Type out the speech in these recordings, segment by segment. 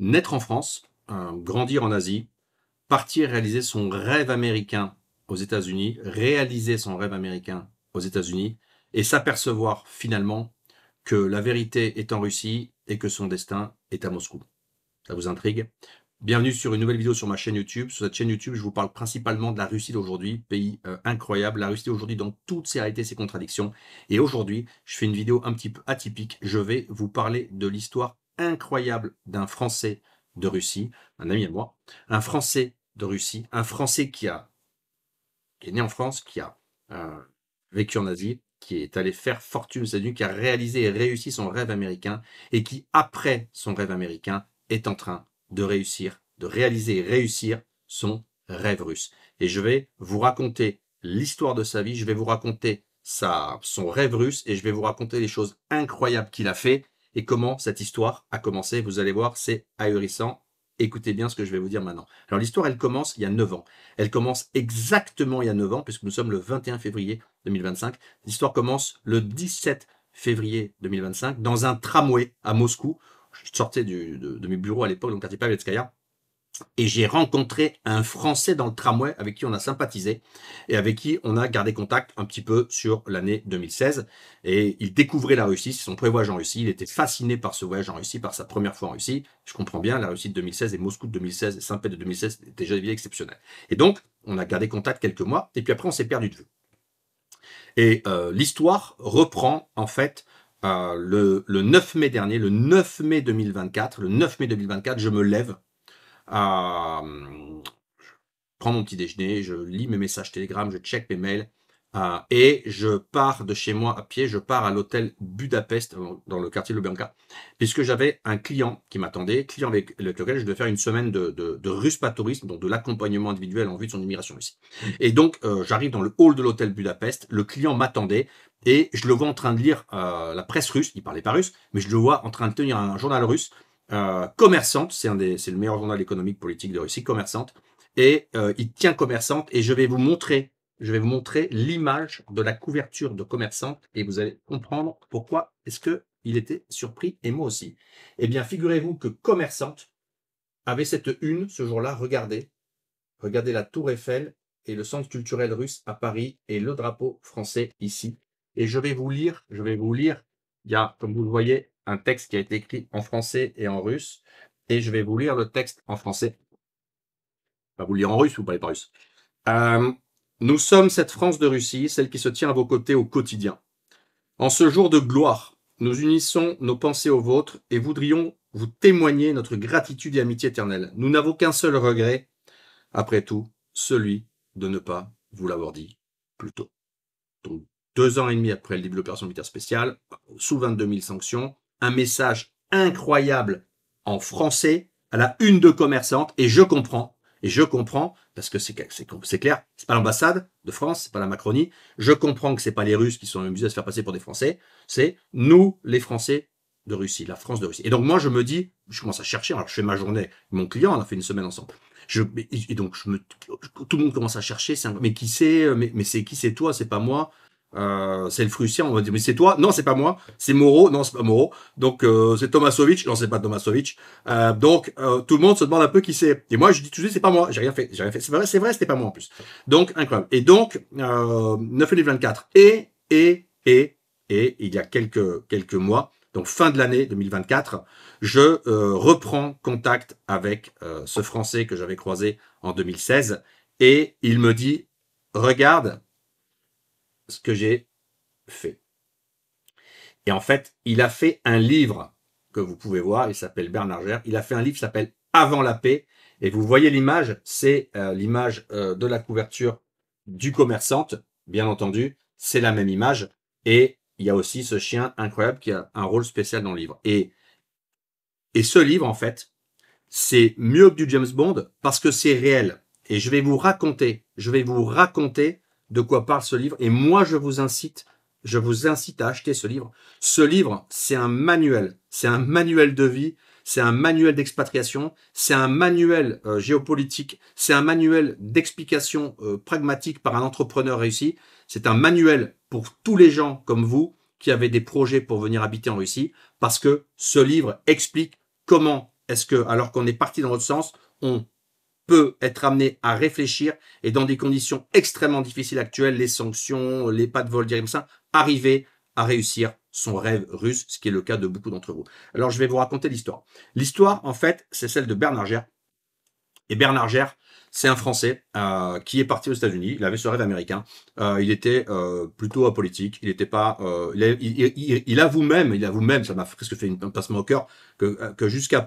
Naître en France, grandir en Asie, partir réaliser son rêve américain aux États-Unis, réaliser son rêve américain aux États-Unis et s'apercevoir finalement que la vérité est en Russie et que son destin est à Moscou. Ça vous intrigue? Bienvenue sur une nouvelle vidéo sur ma chaîne YouTube. Sur cette chaîne YouTube, je vous parle principalement de la Russie d'aujourd'hui, pays incroyable. La Russie d'aujourd'hui dans toutes ses réalités, ses contradictions. Et aujourd'hui, je fais une vidéo un petit peu atypique. Je vais vous parler de l'histoire incroyable d'un Français de Russie, un ami à moi, un Français de Russie, un Français qui est né en France, qui a vécu en Asie, qui est allé faire fortune aux États-Unis, qui a réalisé et réussi son rêve américain et qui, après son rêve américain, est en train de réussir, de réaliser et réussir son rêve russe. Et je vais vous raconter l'histoire de sa vie, je vais vous raconter son rêve russe et je vais vous raconter les choses incroyables qu'il a fait et comment cette histoire a commencé. Vous allez voir, c'est ahurissant. Écoutez bien ce que je vais vous dire maintenant. Alors l'histoire, elle commence il y a 9 ans. Elle commence exactement il y a 9 ans, puisque nous sommes le 21 février 2025. L'histoire commence le 17 février 2025 dans un tramway à Moscou. Je sortais de mes bureaux à l'époque, dans le quartier Pavelskaya, et j'ai rencontré un Français dans le tramway avec qui on a sympathisé et avec qui on a gardé contact un petit peu sur l'année 2016. Et il découvrait la Russie, c'est son premier voyage en Russie. Il était fasciné par ce voyage en Russie, par sa première fois en Russie. Je comprends bien, la Russie de 2016 et Moscou de 2016 et Saint-Pétersbourg de 2016 étaient déjà des villes exceptionnelles. Et donc, on a gardé contact quelques mois et puis après on s'est perdu de vue. Et l'histoire reprend en fait le 9 mai dernier, le 9 mai 2024. Le 9 mai 2024, je me lève, je prends mon petit déjeuner, je lis mes messages Telegram, je check mes mails et je pars de chez moi à pied, je pars à l'hôtel Budapest dans le quartier Lubyanka, puisque j'avais un client qui m'attendait, client avec lequel je devais faire une semaine de russe-patourisme, donc de l'accompagnement individuel en vue de son immigration ici. Et donc j'arrive dans le hall de l'hôtel Budapest, le client m'attendait et je le vois en train de lire la presse russe, il parlait pas russe, mais je le vois en train de tenir un journal russe. Commerçante, c'est le meilleur journal économique politique de Russie, Commerçante, et il tient Commerçante et je vais vous montrer l'image de la couverture de Commerçante et vous allez comprendre pourquoi est-ce que il était surpris et moi aussi. Eh bien, figurez-vous que Commerçante avait cette une ce jour-là, regardez la Tour Eiffel et le centre culturel russe à Paris et le drapeau français ici. Et je vais vous lire, il y a, comme vous le voyez, un texte qui a été écrit en français et en russe, et je vais vous lire le texte en français. Enfin, vous le lire en russe, vous ne parlez pas russe. Nous sommes cette France de Russie, celle qui se tient à vos côtés au quotidien. En ce jour de gloire, nous unissons nos pensées aux vôtres et voudrions vous témoigner notre gratitude et amitié éternelle. Nous n'avons qu'un seul regret, après tout, celui de ne pas vous l'avoir dit plus tôt. Donc, 2 ans et demi après le début de l'opération militaire spéciale, sous 22 000 sanctions, un message incroyable en français à la une de Commerçante, et je comprends, parce que c'est clair, c'est pas l'ambassade de France, c'est pas la Macronie, je comprends que c'est pas les Russes qui sont amusés à se faire passer pour des Français, c'est nous, les Français de Russie, la France de Russie. Et donc moi, je me dis, je commence à chercher, alors je fais ma journée, mon client, on a fait une semaine ensemble. Et donc, tout le monde commence à chercher, mais qui c'est, mais c'est qui, c'est toi, c'est pas moi. C'est le Frussien, on va dire, mais c'est toi? Non, c'est pas moi. C'est Moreau? Non, c'est pas Moreau. Donc, c'est Tomasovic? Non, c'est pas Tomasovic. Donc, tout le monde se demande un peu qui c'est. Et moi, je dis tout de suite, c'est pas moi. J'ai rien fait. C'est vrai, c'était pas moi en plus. Donc, incroyable. Et donc, 9 2024. Et, il y a quelques mois, donc fin de l'année 2024, je reprends contact avec ce Français que j'avais croisé en 2016 et il me dit, regarde ce que j'ai fait. Et en fait, il a fait un livre que vous pouvez voir, il s'appelle Bernard Gère, il a fait un livre qui s'appelle Avant la paix, et vous voyez l'image, c'est l'image de la couverture du Commerçante, bien entendu, c'est la même image, et il y a aussi ce chien incroyable qui a un rôle spécial dans le livre. Et ce livre, en fait, c'est mieux que du James Bond parce que c'est réel. Et je vais vous raconter de quoi parle ce livre. Et moi, je vous incite à acheter ce livre. Ce livre, c'est un manuel de vie, c'est un manuel d'expatriation, c'est un manuel géopolitique, c'est un manuel d'explication pragmatique par un entrepreneur réussi. C'est un manuel pour tous les gens comme vous qui avez des projets pour venir habiter en Russie, parce que ce livre explique comment est-ce que, alors qu'on est parti dans l'autre sens, on peut être amené à réfléchir et dans des conditions extrêmement difficiles actuelles, les sanctions, les pas de vol comme ça, arriver à réussir son rêve russe, ce qui est le cas de beaucoup d'entre vous. Alors, je vais vous raconter l'histoire. L'histoire, en fait, c'est celle de Bernard Gers. Et Bernard Gers, c'est un Français qui est parti aux États-Unis. Il avait ce rêve américain. Il était plutôt apolitique. Il n'était pas. Il avoue même, ça m'a presque fait un passement au cœur, que jusqu'à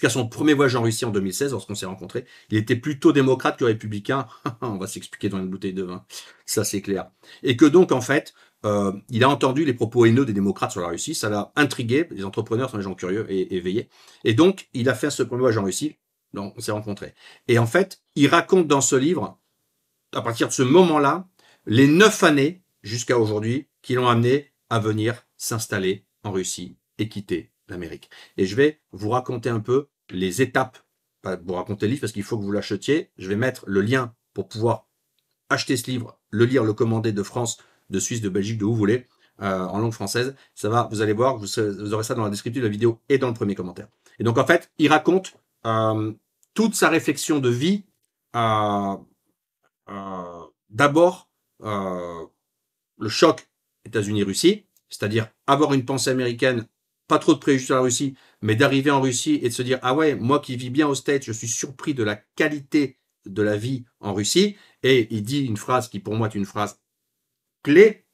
son premier voyage en Russie en 2016, lorsqu'on s'est rencontrés, il était plutôt démocrate que républicain. On va s'expliquer dans une bouteille de vin. Ça, c'est clair. Et que donc, en fait, il a entendu les propos haineux des démocrates sur la Russie. Ça l'a intrigué. Les entrepreneurs sont des gens curieux et éveillés. Et donc, il a fait ce premier voyage en Russie. Donc, on s'est rencontrés. Et en fait, il raconte dans ce livre, à partir de ce moment-là, les 9 années jusqu'à aujourd'hui qui l'ont amené à venir s'installer en Russie et quitter l'Amérique. Et je vais vous raconter un peu les étapes, pas vous raconter le livre parce qu'il faut que vous l'achetiez. Je vais mettre le lien pour pouvoir acheter ce livre, le lire, le commander de France, de Suisse, de Belgique, de où vous voulez, en langue française. Ça va, vous allez voir, vous aurez ça dans la description de la vidéo et dans le premier commentaire. Et donc, en fait, il raconte toute sa réflexion de vie, d'abord le choc États-Unis-Russie, c'est-à-dire avoir une pensée américaine, pas trop de préjugés sur la Russie, mais d'arriver en Russie et de se dire ah ouais, moi qui vis bien aux States, je suis surpris de la qualité de la vie en Russie. Et il dit une phrase qui pour moi est une phrase clé.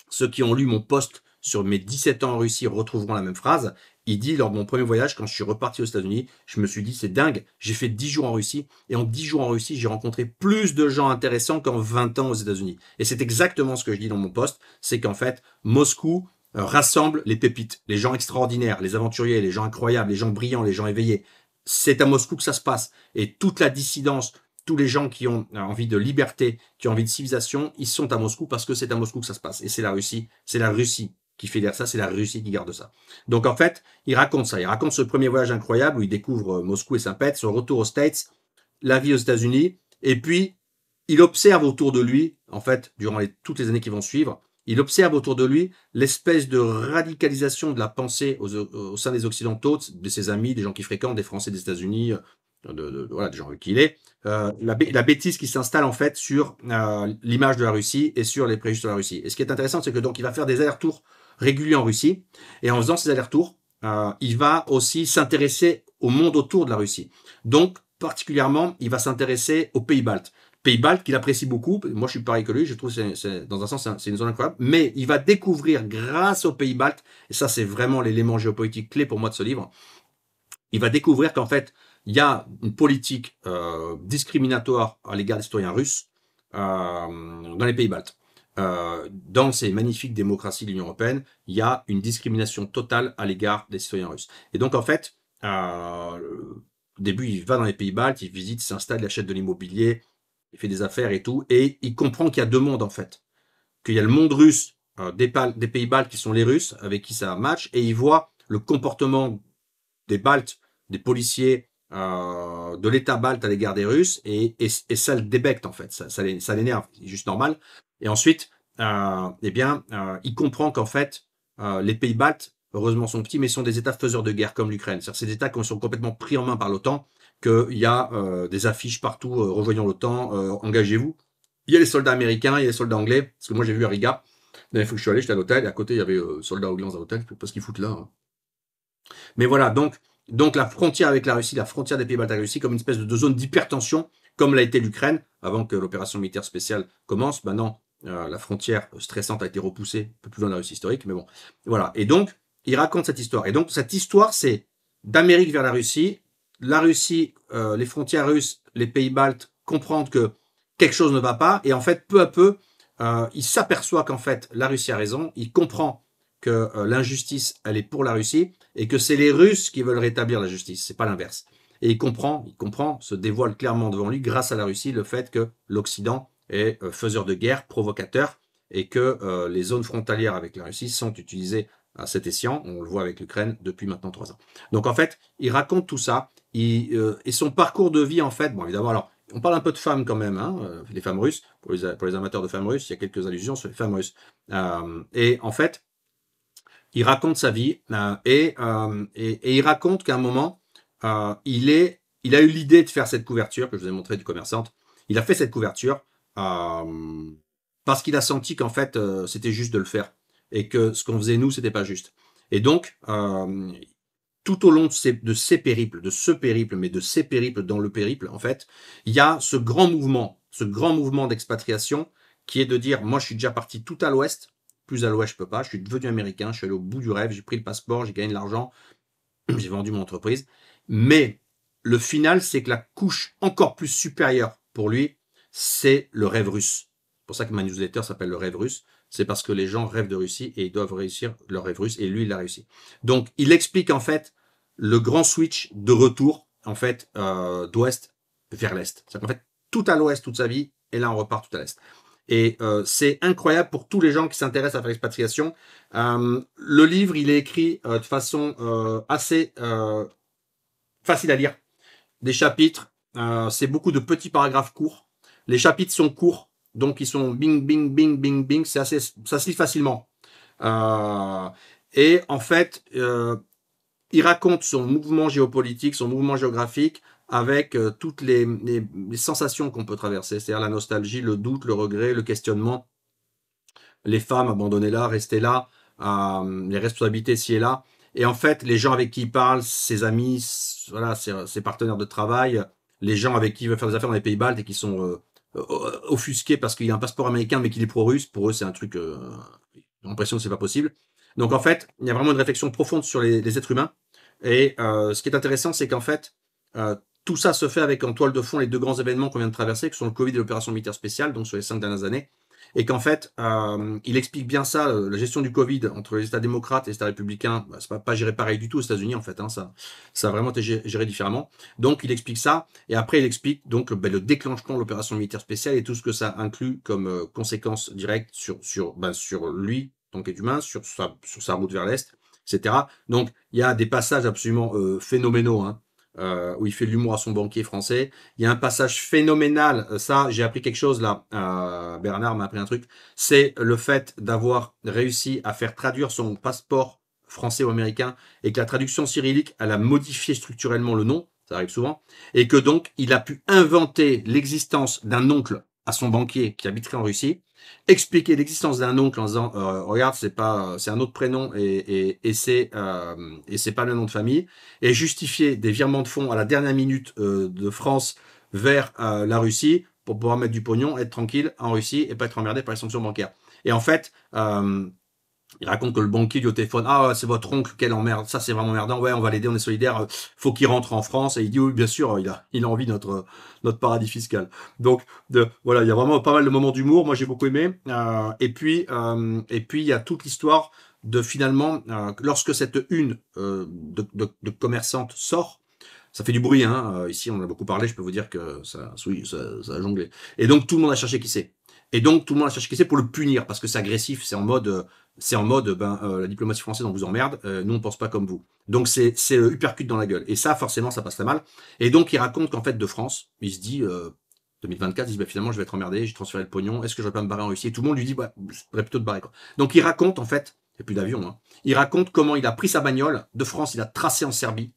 Ceux qui ont lu mon post sur mes 17 ans en Russie retrouveront la même phrase. Il dit, lors de mon premier voyage, quand je suis reparti aux États-Unis, je me suis dit, c'est dingue, j'ai fait 10 jours en Russie, et en 10 jours en Russie, j'ai rencontré plus de gens intéressants qu'en 20 ans aux États-Unis. Et c'est exactement ce que je dis dans mon post, c'est qu'en fait, Moscou rassemble les pépites, les gens extraordinaires, les aventuriers, les gens incroyables, les gens brillants, les gens éveillés. C'est à Moscou que ça se passe. Et toute la dissidence, tous les gens qui ont envie de liberté, qui ont envie de civilisation, ils sont à Moscou parce que c'est à Moscou que ça se passe. Et c'est la Russie qui fédère ça, c'est la Russie qui garde ça. Donc en fait, il raconte ça. Il raconte ce premier voyage incroyable où il découvre Moscou et Saint-Pète, son retour aux States, la vie aux États-Unis, et puis il observe autour de lui, en fait, durant toutes les années qui vont suivre, il observe autour de lui l'espèce de radicalisation de la pensée au sein des Occidentaux, de ses amis, des gens qui fréquentent, des Français des États-Unis, voilà, des gens avec qui il est. La bêtise qui s'installe en fait sur l'image de la Russie et sur les préjugés sur la Russie. Et ce qui est intéressant, c'est que donc il va faire des allers-retours réguliers en Russie, et en faisant ces allers-retours, il va aussi s'intéresser au monde autour de la Russie. Donc, particulièrement, il va s'intéresser aux pays baltes. Pays baltes qu'il apprécie beaucoup. Moi, je suis pareil que lui. Je trouve que dans un sens, c'est une zone incroyable. Mais il va découvrir, grâce aux pays baltes, et ça, c'est vraiment l'élément géopolitique clé pour moi de ce livre, il va découvrir qu'en fait, il y a une politique discriminatoire à l'égard des citoyens russes dans les pays baltes. Dans ces magnifiques démocraties de l'Union européenne, il y a une discrimination totale à l'égard des citoyens russes. Et donc, en fait, au début, il va dans les pays baltes, il visite, il s'installe, il achète de l'immobilier, il fait des affaires et tout, et il comprend qu'il y a deux mondes, en fait. Qu'il y a le monde russe des pays baltes qui sont les Russes, avec qui ça match, et il voit le comportement des Baltes, des policiers de l'État balte à l'égard des Russes, et ça le débecte en fait, ça l'énerve, c'est juste normal. Et ensuite, il comprend qu'en fait, les pays baltes, heureusement sont petits, mais sont des États faiseurs de guerre comme l'Ukraine. C'est-à-dire ces États qui sont complètement pris en main par l'OTAN, qu'il y a des affiches partout, rejoignons l'OTAN, engagez-vous. Il y a les soldats américains, il y a les soldats anglais, parce que moi j'ai vu à Riga, la dernière fois que je suis allé, j'étais à l'hôtel, et à côté il y avait soldats anglais à l'hôtel, je sais pas ce qu'ils foutent là. Hein. Mais voilà, donc la frontière avec la Russie, la frontière des pays baltes avec la Russie, comme une espèce de zone d'hypertension, comme l'a été l'Ukraine, avant que l'opération militaire spéciale commence. Maintenant, la frontière stressante a été repoussée un peu plus loin de la Russie historique, mais bon, voilà. Et donc, il raconte cette histoire. Et donc, cette histoire, c'est d'Amérique vers la Russie, les frontières russes, les pays baltes comprendre que quelque chose ne va pas, et en fait, peu à peu, il s'aperçoit qu'en fait, la Russie a raison, il comprend que l'injustice, elle est pour la Russie, et que c'est les Russes qui veulent rétablir la justice, c'est pas l'inverse. Et il comprend, se dévoile clairement devant lui, grâce à la Russie, le fait que l'Occident est faiseur de guerre, provocateur, et que les zones frontalières avec la Russie sont utilisées à cet escient. On le voit avec l'Ukraine depuis maintenant 3 ans. Donc en fait, il raconte tout ça, et son parcours de vie, en fait, bon évidemment, alors, on parle un peu de femmes quand même, hein, les femmes russes, pour les amateurs de femmes russes, il y a quelques allusions sur les femmes russes. Et en fait, il raconte sa vie et il raconte qu'à un moment, il a eu l'idée de faire cette couverture que je vous ai montré du Commerçante. Il a fait cette couverture parce qu'il a senti qu'en fait, c'était juste de le faire et que ce qu'on faisait nous, c'était pas juste. Et donc, tout au long de ces périples, de ce périple, mais de ces périples dans le périple, en fait, il y a ce grand mouvement d'expatriation qui est de dire, moi, je suis déjà parti tout à l'ouest, plus à l'ouest, je peux pas, je suis devenu américain, je suis allé au bout du rêve, j'ai pris le passeport, j'ai gagné de l'argent, j'ai vendu mon entreprise. Mais le final, c'est que la couche encore plus supérieure pour lui, c'est le rêve russe. C'est pour ça que ma newsletter s'appelle le rêve russe. C'est parce que les gens rêvent de Russie et ils doivent réussir leur rêve russe. Et lui, il l'a réussi. Donc, il explique en fait le grand switch de retour, en fait, d'ouest vers l'est. C'est-à-dire qu'en fait, tout à l'ouest toute sa vie, et là, on repart tout à l'est. Et c'est incroyable pour tous les gens qui s'intéressent à faire l'expatriation. Le livre, il est écrit de façon assez facile à lire. Des chapitres, c'est beaucoup de petits paragraphes courts. Les chapitres sont courts, donc ils sont bing, bing, bing, bing, bing. Ça se lit facilement. Et en fait, il raconte son mouvement géopolitique, son mouvement géographique, avec toutes les sensations qu'on peut traverser, c'est-à-dire la nostalgie, le doute, le regret, le questionnement, les femmes abandonnées là, restées là, les responsabilités ci et là. Et en fait, les gens avec qui il parle, ses amis, voilà, ses partenaires de travail, les gens avec qui il veut faire des affaires dans les pays baltes et qui sont offusqués parce qu'il a un passeport américain mais qu'il est pro-russe, pour eux c'est un truc, j'ai l'impression que c'est pas possible. Donc en fait, il y a vraiment une réflexion profonde sur les êtres humains. Et ce qui est intéressant, c'est qu'en fait, tout ça se fait avec en toile de fond les deux grands événements qu'on vient de traverser, qui sont le Covid et l'opération militaire spéciale, donc sur les 5 dernières années. Et qu'en fait, il explique bien ça, la gestion du Covid entre les États démocrates et les États républicains, bah, c'est pas géré pareil du tout aux États-Unis en fait, hein, ça a vraiment été géré différemment. Donc il explique ça, et après il explique donc le déclenchement de l'opération militaire spéciale et tout ce que ça inclut comme conséquences directes sur lui, tant qu'être humain, sur sa route vers l'Est, etc. Donc il y a des passages absolument phénoménaux, hein, où il fait de l'humour à son banquier français. Il y a un passage phénoménal, ça j'ai appris quelque chose là, Bernard m'a appris un truc, c'est le fait d'avoir réussi à faire traduire son passeport français ou américain et que la traduction cyrillique, elle a modifié structurellement le nom, ça arrive souvent, et que donc il a pu inventer l'existence d'un oncle à son banquier qui habiterait en Russie, expliquer l'existence d'un oncle en disant regarde c'est un autre prénom et c'est pas le nom de famille, et justifier des virements de fonds à la dernière minute de France vers la Russie pour pouvoir mettre du pognon, être tranquille en Russie et pas être emmerdé par les sanctions bancaires. Et en fait, il raconte que le banquier dit au téléphone, ah c'est votre oncle, quelle emmerde, ça c'est vraiment emmerdant, ouais on va l'aider, on est solidaire, faut qu'il rentre en France. Et il dit oui bien sûr, il a envie de notre paradis fiscal. Donc voilà, il y a vraiment pas mal de moments d'humour, moi j'ai beaucoup aimé. Et puis il y a toute l'histoire de finalement, lorsque cette une de commerçante sort, ça fait du bruit, hein. Ici, on en a beaucoup parlé, je peux vous dire que oui, ça a jonglé. Et donc, tout le monde a cherché qui c'est. Et donc, tout le monde a cherché qui c'est pour le punir, parce que c'est agressif, c'est en mode, la diplomatie française, on vous emmerde, nous, on pense pas comme vous. Donc, c'est uppercut dans la gueule. Et ça, forcément, ça passe très mal. Et donc, il raconte qu'en fait, de France, il se dit, 2024, il se dit, bah, finalement, je vais être emmerdé, j'ai transféré le pognon, est-ce que je vais pas me barrer en Russie? Et tout le monde lui dit, bah, je pourrais plutôt te barrer, quoi. Donc, il raconte, en fait, il n'y a plus d'avion, hein. Il raconte comment il a pris sa bagnole de France, il a tracé en Serbie.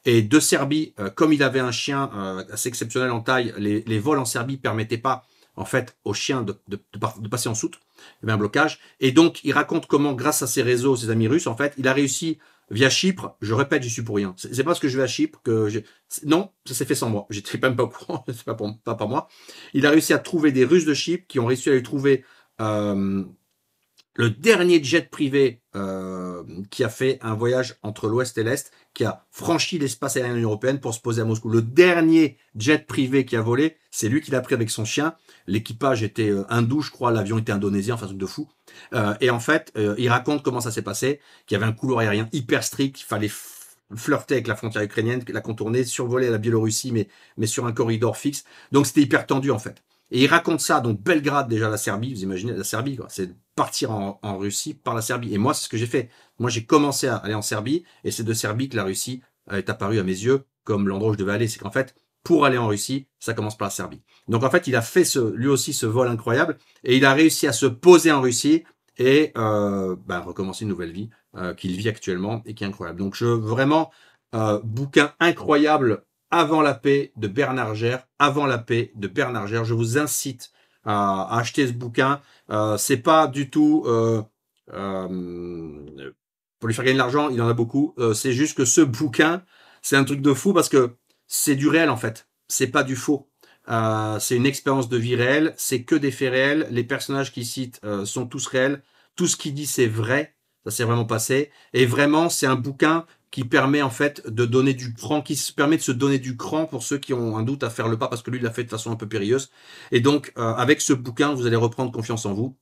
Et de Serbie, comme il avait un chien assez exceptionnel en taille, les vols en Serbie permettaient pas, en fait, au chien de passer en soute. Il y avait un blocage. Et donc, il raconte comment, grâce à ses réseaux, ses amis russes, en fait, il a réussi via Chypre. Je répète, j'y suis pour rien. C'est parce que je vais à Chypre que non, ça s'est fait sans moi. J'étais même pas au courant. C'est pas par moi. Il a réussi à trouver des Russes de Chypre qui ont réussi à lui trouver le dernier jet privé qui a fait un voyage entre l'Ouest et l'Est, qui a franchi l'espace aérien de l'Union européenne pour se poser à Moscou. Le dernier jet privé qui a volé, c'est lui qui l'a pris avec son chien. L'équipage était hindou, je crois, l'avion était indonésien, enfin un truc de fou. Et en fait, il raconte comment ça s'est passé, qu'il y avait un couloir aérien hyper strict, il fallait flirter avec la frontière ukrainienne, la contourner, survoler la Biélorussie, mais sur un corridor fixe. Donc c'était hyper tendu en fait. Et il raconte ça, donc Belgrade déjà, la Serbie, vous imaginez la Serbie, quoi. C'est partir en Russie par la Serbie. Et moi, c'est ce que j'ai fait. Moi, j'ai commencé à aller en Serbie, et c'est de Serbie que la Russie est apparue à mes yeux comme l'endroit où je devais aller. C'est qu'en fait, pour aller en Russie, ça commence par la Serbie. Donc en fait, il a fait lui aussi ce vol incroyable, et il a réussi à se poser en Russie et recommencer une nouvelle vie qu'il vit actuellement et qui est incroyable. Donc vraiment, Bouquin incroyable, Avant la paix de Bernard Gers. Avant la paix de Bernard Gers. Je vous incite à acheter ce bouquin. C'est pas du tout pour lui faire gagner de l'argent, il en a beaucoup. C'est juste que ce bouquin, c'est un truc de fou parce que c'est du réel en fait. C'est pas du faux. C'est une expérience de vie réelle. C'est que des faits réels. Les personnages qu'il cite sont tous réels. Tout ce qu'il dit, c'est vrai. Ça s'est vraiment passé. Et vraiment, c'est un bouquin qui permet en fait de donner du cran, qui se permet de se donner du cran pour ceux qui ont un doute à faire le pas, parce que lui, il l'a fait de façon un peu périlleuse. Et donc, avec ce bouquin, vous allez reprendre confiance en vous.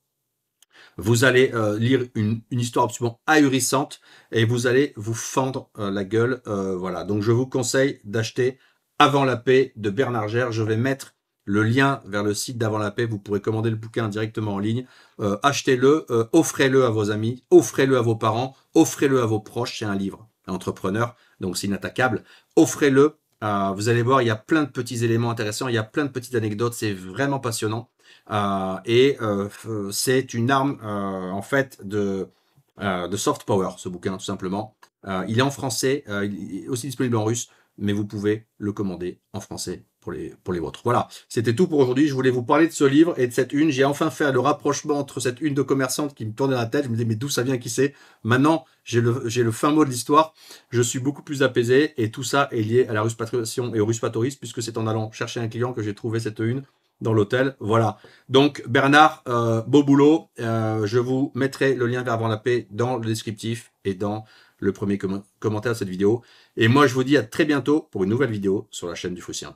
Vous allez lire une histoire absolument ahurissante et vous allez vous fendre la gueule. Voilà. Donc, je vous conseille d'acheter Avant la paix de Bernard Gers. Je vais mettre le lien vers le site d'Avant la paix. Vous pourrez commander le bouquin directement en ligne. Achetez-le, offrez-le à vos amis, offrez-le à vos parents, offrez-le à vos proches. C'est un livre entrepreneur, donc c'est inattaquable. Offrez-le. Vous allez voir, il y a plein de petits éléments intéressants, il y a plein de petites anecdotes, c'est vraiment passionnant. C'est une arme en fait de soft power, ce bouquin, tout simplement. Il est en français, il est aussi disponible en russe, mais vous pouvez le commander en français pour les vôtres. Voilà, c'était tout pour aujourd'hui. Je voulais vous parler de ce livre et de cette une. J'ai enfin fait le rapprochement entre cette une de commerçante qui me tournait la tête. Je me disais, mais d'où ça vient, qui c'est? Maintenant, j'ai le fin mot de l'histoire. Je suis beaucoup plus apaisé et tout ça est lié à la ruspatrisation et au ruspatourisme, puisque c'est en allant chercher un client que j'ai trouvé cette une dans l'hôtel. Voilà. Donc, Bernard, beau boulot. Je vous mettrai le lien vers Avant la paix dans le descriptif et dans le premier commentaire de cette vidéo. Et moi, je vous dis à très bientôt pour une nouvelle vidéo sur la chaîne du Fructien.